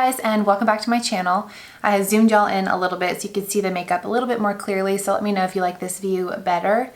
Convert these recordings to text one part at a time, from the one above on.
guys, and welcome back to my channel. I zoomed y'all in a little bit so you can see the makeup a little bit more clearly, so let me know if you like this view better.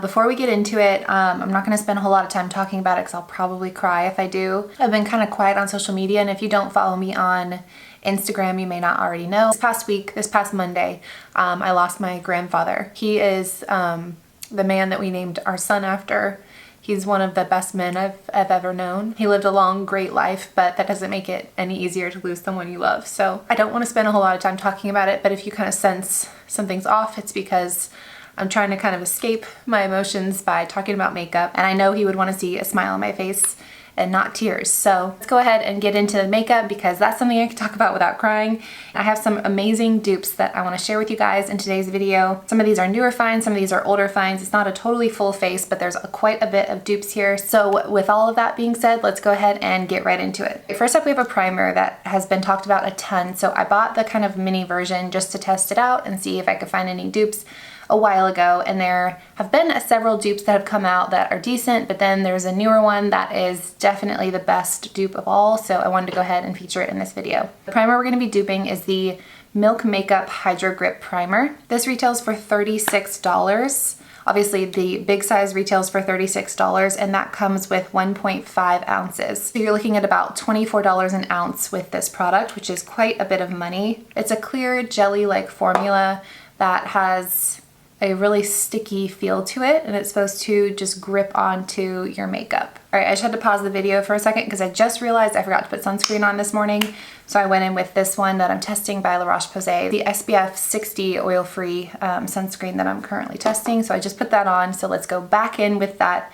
Before we get into it, I'm not going to spend a whole lot of time talking about it because I'll probably cry if I do. I've been kind of quiet on social media, and if you don't follow me on Instagram, you may not already know. This past Monday, I lost my grandfather. He is the man that we named our son after. He's one of the best men I've ever known. He lived a long, great life, but that doesn't make it any easier to lose someone you love. So I don't want to spend a whole lot of time talking about it, but if you kind of sense something's off, it's because I'm trying to kind of escape my emotions by talking about makeup, and I know he would want to see a smile on my face and not tears. So let's go ahead and get into the makeup because that's something I can talk about without crying. I have some amazing dupes that I want to share with you guys in today's video. Some of these are newer finds, some of these are older finds. It's not a totally full face, but there's quite a bit of dupes here. So with all of that being said, let's go ahead and get right into it. First up, we have a primer that has been talked about a ton. So I bought the kind of mini version just to test it out and see if I could find any dupes a while ago, and there have been several dupes that have come out that are decent, but then there's a newer one that is definitely the best dupe of all, so I wanted to go ahead and feature it in this video. The primer we're going to be duping is the Milk Makeup Hydro Grip Primer. This retails for $36. Obviously the big size retails for $36, and that comes with 1.5 ounces. So you're looking at about $24 an ounce with this product, which is quite a bit of money. It's a clear jelly-like formula that has a really sticky feel to it, and it's supposed to just grip onto your makeup. All right, I just had to pause the video for a second because I just realized I forgot to put sunscreen on this morning. So I went in with this one that I'm testing by La Roche-Posay, the SPF 60 oil-free sunscreen that I'm currently testing. So I just put that on. So let's go back in with that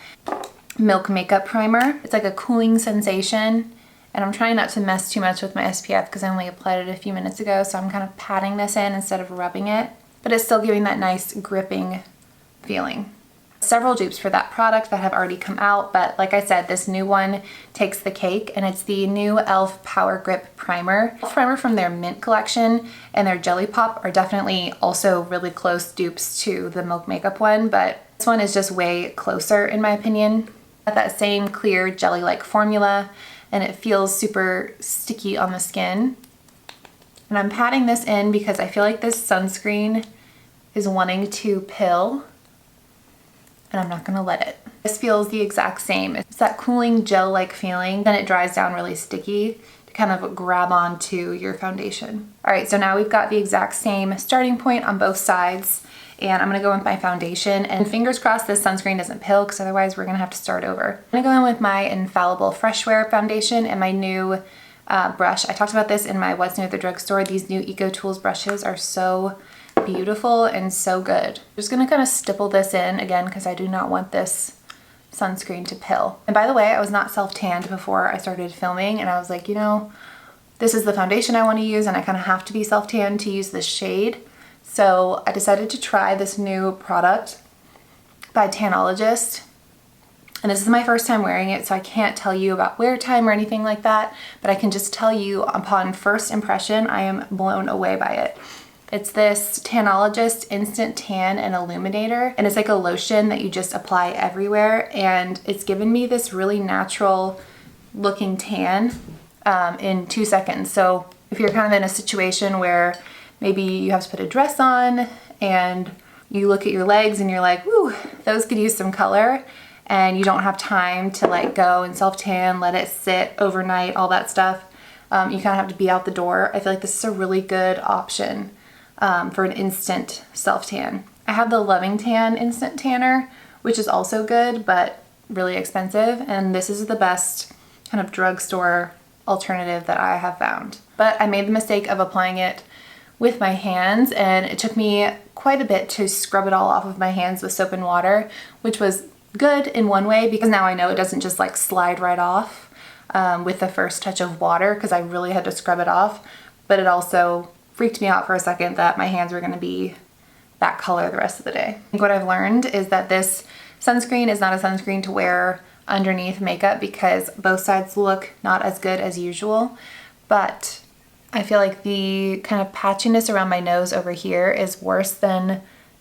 Milk Makeup Primer. It's like a cooling sensation, and I'm trying not to mess too much with my SPF because I only applied it a few minutes ago. So I'm kind of patting this in instead of rubbing it, but it's still giving that nice gripping feeling. Several dupes for that product that have already come out, but like I said, this new one takes the cake, and it's the new e.l.f. Power Grip Primer. Primer from their Mint collection and their Jelly Pop are definitely also really close dupes to the Milk Makeup one, but this one is just way closer in my opinion. Got that same clear jelly-like formula, and it feels super sticky on the skin. And I'm patting this in because I feel like this sunscreen is wanting to pill, and I'm not gonna let it. This feels the exact same. It's that cooling gel-like feeling, then it dries down really sticky to kind of grab onto your foundation. All right, so now we've got the exact same starting point on both sides, and I'm gonna go with my foundation, and fingers crossed this sunscreen doesn't pill because otherwise we're gonna have to start over. I'm gonna go in with my Infallible Fresh Wear foundation and my new brush. I talked about this in my What's New at the Drugstore. These new EcoTools brushes are so beautiful and so good. I'm just gonna kind of stipple this in again because I do not want this sunscreen to pill. And by the way, I was not self-tanned before I started filming, and I was like, you know, this is the foundation I want to use, and I kind of have to be self-tanned to use this shade. So I decided to try this new product by Tanologist. And this is my first time wearing it, so I can't tell you about wear time or anything like that, but I can just tell you upon first impression, I am blown away by it. It's this Tanologist Instant Tan and Illuminator, and it's like a lotion that you just apply everywhere, and it's given me this really natural looking tan in 2 seconds. So if you're kind of in a situation where maybe you have to put a dress on and you look at your legs and you're like, woo, those could use some color, and you don't have time to like go and self-tan, let it sit overnight, all that stuff. You kind of have to be out the door. I feel like this is a really good option for an instant self-tan. I have the Loving Tan Instant Tanner, which is also good, but really expensive. And this is the best kind of drugstore alternative that I have found. But I made the mistake of applying it with my hands, and it took me quite a bit to scrub it all off of my hands with soap and water, which was good in one way because now I know it doesn't just like slide right off with the first touch of water, because I really had to scrub it off. But it also freaked me out for a second that my hands were going to be that color the rest of the day. I think what I've learned is that this sunscreen is not a sunscreen to wear underneath makeup because both sides look not as good as usual, but I feel like the kind of patchiness around my nose over here is worse than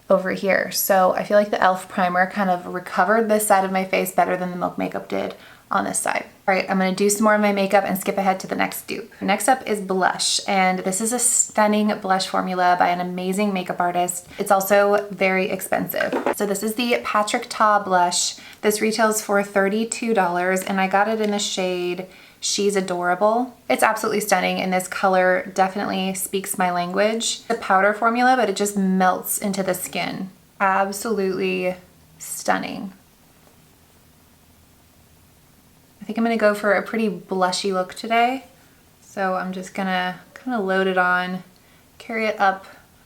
over here. So I feel like the e.l.f. primer kind of recovered this side of my face better than the Milk Makeup did on this side. All right, I'm gonna do some more of my makeup and skip ahead to the next dupe. Next up is blush, and this is a stunning blush formula by an amazing makeup artist. It's also very expensive. So this is the Patrick Ta blush. This retails for $32, and I got it in the shade She's Adorable. It's absolutely stunning, and this color definitely speaks my language. The powder formula, but it just melts into the skin. Absolutely stunning. I think I'm gonna go for a pretty blushy look today. So I'm just gonna kind of load it on, carry it up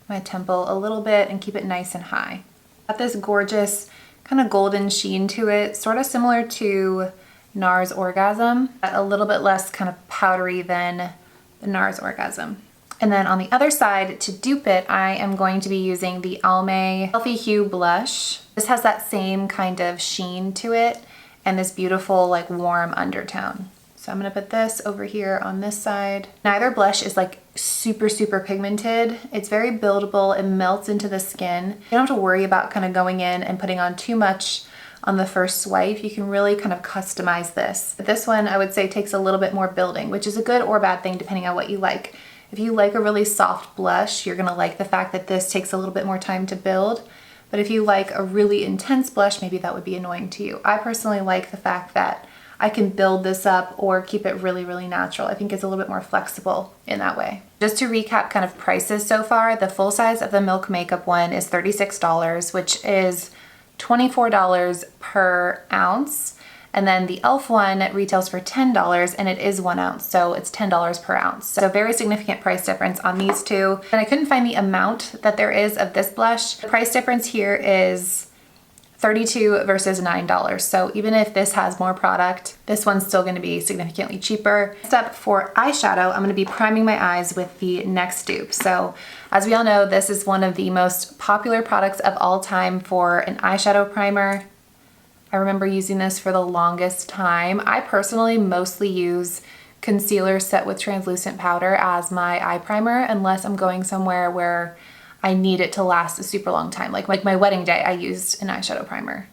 my temple a little bit and keep it nice and high. Got this gorgeous kind of golden sheen to it, sort of similar to NARS Orgasm, a little bit less kind of powdery than the NARS Orgasm. And then on the other side, to dupe it, I am going to be using the Almay Healthy Hue blush. This has that same kind of sheen to it and this beautiful like warm undertone. So I'm gonna put this over here on this side. Neither blush is like super pigmented. It's very buildable, it melts into the skin. You don't have to worry about kind of going in and putting on too much on the first swipe. You can really kind of customize this. But this one I would say takes a little bit more building, which is a good or bad thing depending on what you like. If you like a really soft blush, you're gonna like the fact that this takes a little bit more time to build. But if you like a really intense blush, maybe that would be annoying to you. I personally like the fact that I can build this up or keep it really natural. I think it's a little bit more flexible in that way. Just to recap kind of prices so far, the full size of the Milk Makeup one is $36, which is $24 per ounce. And then the e.l.f. one retails for $10 and it is 1 ounce, so it's $10 per ounce. So very significant price difference on these two. And I couldn't find the amount that there is of this blush. The price difference here is $32 versus $9. So even if this has more product, this one's still gonna be significantly cheaper. Next up for eyeshadow, I'm gonna be priming my eyes with the NYX dupe. So as we all know, this is one of the most popular products of all time for an eyeshadow primer. I remember using this for the longest time. I personally mostly use concealer set with translucent powder as my eye primer, unless I'm going somewhere where I need it to last a super long time. Like my wedding day, I used an eyeshadow primer.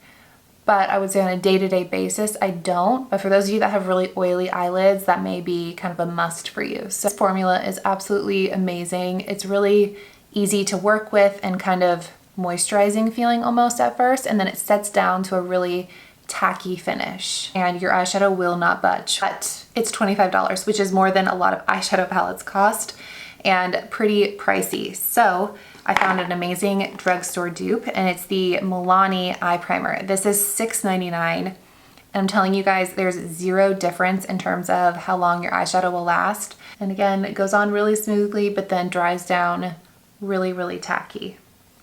But I would say on a day-to-day basis, I don't. But for those of you that have really oily eyelids, that may be kind of a must for you. So this formula is absolutely amazing. It's really easy to work with and kind of moisturizing feeling almost at first, and then it sets down to a really tacky finish and your eyeshadow will not budge. But it's $25, which is more than a lot of eyeshadow palettes cost and pretty pricey. So I found an amazing drugstore dupe, and it's the Milani eye primer. This is $6.99, and I'm telling you guys, there's zero difference in terms of how long your eyeshadow will last. And again, it goes on really smoothly, but then dries down really tacky.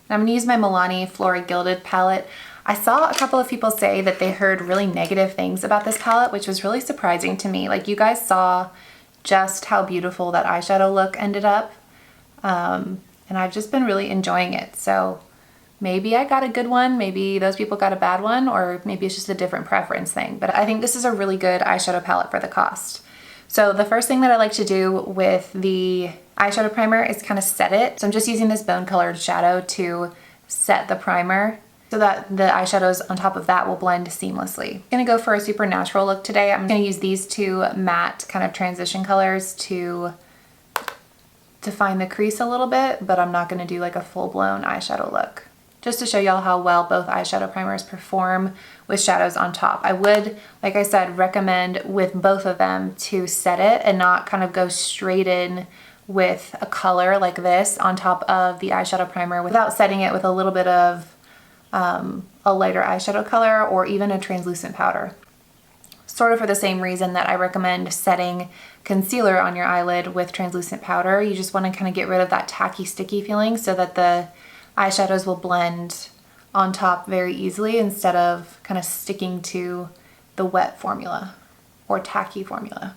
I'm gonna use my Milani Flora Gilded palette. I saw a couple of people say that they heard really negative things about this palette, which was really surprising to me. Like, you guys saw just how beautiful that eyeshadow look ended up. And I've just been really enjoying it. So maybe I got a good one, maybe those people got a bad one, or maybe it's just a different preference thing. But I think this is a really good eyeshadow palette for the cost. So the first thing that I like to do with the eyeshadow primer is kind of set it. So I'm just using this bone colored shadow to set the primer so that the eyeshadows on top of that will blend seamlessly. I'm gonna go for a super natural look today. I'm gonna use these two matte kind of transition colors to define the crease a little bit, but I'm not gonna do like a full-blown eyeshadow look. Just to show y'all how well both eyeshadow primers perform with shadows on top. I would, like I said, recommend with both of them to set it and not kind of go straight in with a color like this on top of the eyeshadow primer without setting it with a little bit of a lighter eyeshadow color or even a translucent powder. Sort of for the same reason that I recommend setting concealer on your eyelid with translucent powder. You just want to kind of get rid of that tacky, sticky feeling so that the eyeshadows will blend on top very easily instead of kind of sticking to the wet formula or tacky formula.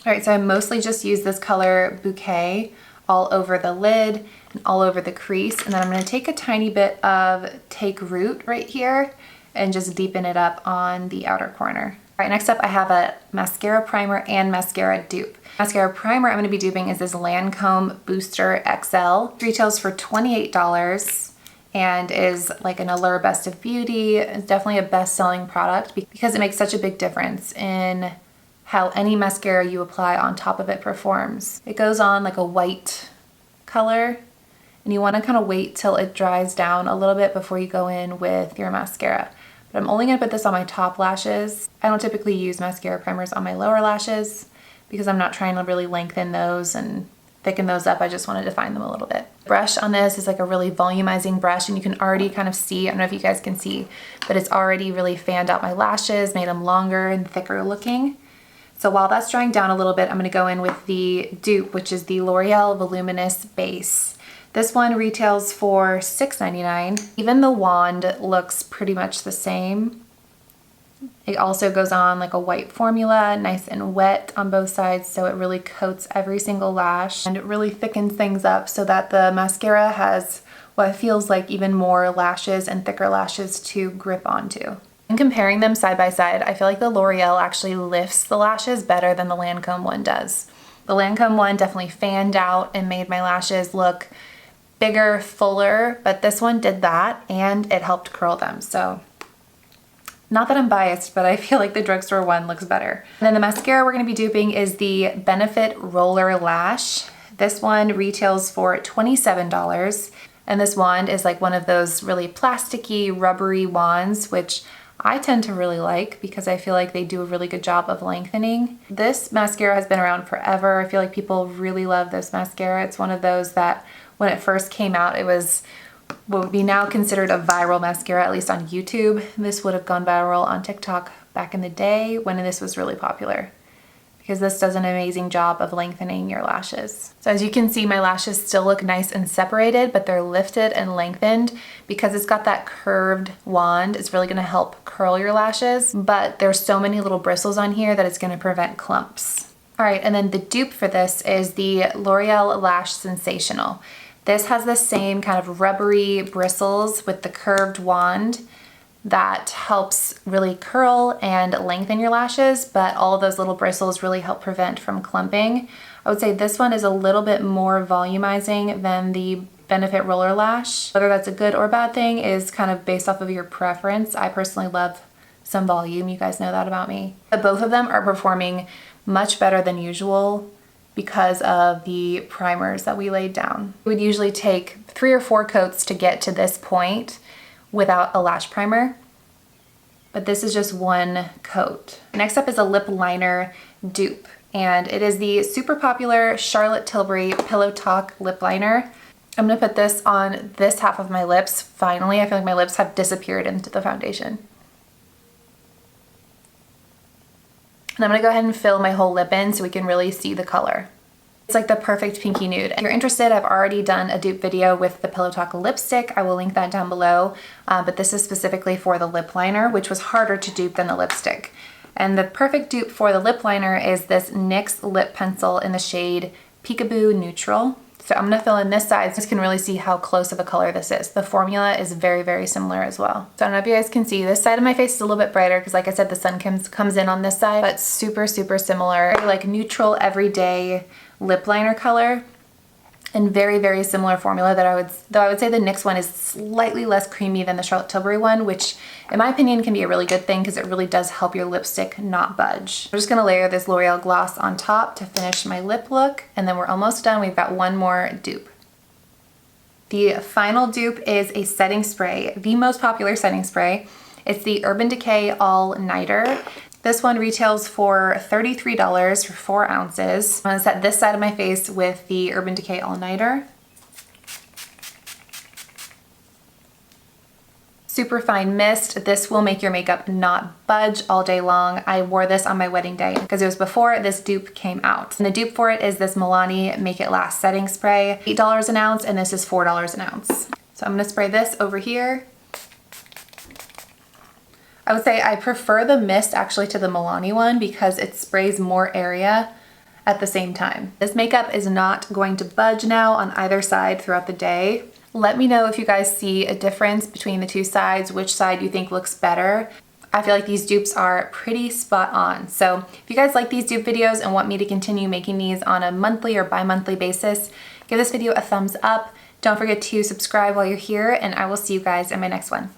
All right, so I mostly just use this color Bouquet all over the lid and all over the crease. And then I'm gonna take a tiny bit of Take Root right here and just deepen it up on the outer corner. All right, next up I have a mascara primer and mascara dupe. Mascara primer I'm gonna be duping is this Lancome Booster XL. It retails for $28. and is like an Allure Best of Beauty. It's definitely a best-selling product because it makes such a big difference in how any mascara you apply on top of it performs. It goes on like a white color, and you want to kind of wait till it dries down a little bit before you go in with your mascara. But I'm only going to put this on my top lashes. I don't typically use mascara primers on my lower lashes because I'm not trying to really lengthen those and thicken those up. I just want to define them a little bit. The brush on this is like a really volumizing brush, and you can already kind of see, I don't know if you guys can see, but it's already really fanned out my lashes, made them longer and thicker looking. So while that's drying down a little bit, I'm going to go in with the Dupe, which is the L'Oreal Voluminous Base. This one retails for $6.99. Even the wand looks pretty much the same. It also goes on like a white formula, nice and wet on both sides, so it really coats every single lash, and it really thickens things up so that the mascara has what feels like even more lashes and thicker lashes to grip onto. In comparing them side by side, I feel like the L'Oreal actually lifts the lashes better than the Lancome one does. The Lancome one definitely fanned out and made my lashes look bigger, fuller, but this one did that and it helped curl them. So not that I'm biased, but I feel like the drugstore one looks better. And then the mascara we're going to be duping is the Benefit Roller Lash. This one retails for $27, and this wand is like one of those really plasticky, rubbery wands, which I tend to really like because I feel like they do a really good job of lengthening. This mascara has been around forever. I feel like people really love this mascara. It's one of those that when it first came out, it was what would be now considered a viral mascara, at least on YouTube. This would have gone viral on TikTok back in the day when this was really popular, because this does an amazing job of lengthening your lashes. So as you can see, my lashes still look nice and separated, but they're lifted and lengthened because it's got that curved wand. It's really gonna help curl your lashes, but there's so many little bristles on here that it's gonna prevent clumps. All right, and then the dupe for this is the L'Oreal Lash Sensational. This has the same kind of rubbery bristles with the curved wand that helps really curl and lengthen your lashes, but all of those little bristles really help prevent from clumping. I would say this one is a little bit more volumizing than the Benefit Roller Lash. Whether that's a good or bad thing is kind of based off of your preference. I personally love some volume, you guys know that about me. But both of them are performing much better than usual because of the primers that we laid down. It would usually take 3 or 4 coats to get to this point without a lash primer, but this is just one coat. Next up is a lip liner dupe, and it is the super popular Charlotte Tilbury Pillow Talk lip liner. I'm gonna put this on this half of my lips. Finally, I feel like my lips have disappeared into the foundation. And I'm gonna go ahead and fill my whole lip in so we can really see the color. It's like the perfect pinky nude. If you're interested, I've already done a dupe video with the Pillow Talk lipstick. I will link that down below, but this is specifically for the lip liner, which was harder to dupe than the lipstick. And the perfect dupe for the lip liner is this NYX lip pencil in the shade Peekaboo Neutral. So I'm gonna fill in this side so you can really see how close of a color this is. The formula is very, very similar as well. So I don't know if you guys can see, this side of my face is a little bit brighter because like I said, the sun comes in on this side, but super, super similar. Like neutral, everyday lip liner color, and very, very similar formula that I would say the NYX one is slightly less creamy than the Charlotte Tilbury one, which in my opinion can be a really good thing because it really does help your lipstick not budge. I'm just gonna layer this L'Oreal gloss on top to finish my lip look, and then we're almost done. We've got one more dupe. The final dupe is a setting spray, the most popular setting spray. It's the Urban Decay All Nighter. This one retails for $33 for 4 ounces. I'm gonna set this side of my face with the Urban Decay All Nighter. Super fine mist. This will make your makeup not budge all day long. I wore this on my wedding day because it was before this dupe came out. And the dupe for it is this Milani Make It Last setting spray, $8 an ounce, and this is $4 an ounce. So I'm gonna spray this over here. I would say I prefer the mist actually to the Milani one because it sprays more area at the same time. This makeup is not going to budge now on either side throughout the day. Let me know if you guys see a difference between the two sides, which side you think looks better. I feel like these dupes are pretty spot on. So if you guys like these dupe videos and want me to continue making these on a monthly or bi-monthly basis, give this video a thumbs up. Don't forget to subscribe while you're here, and I will see you guys in my next one.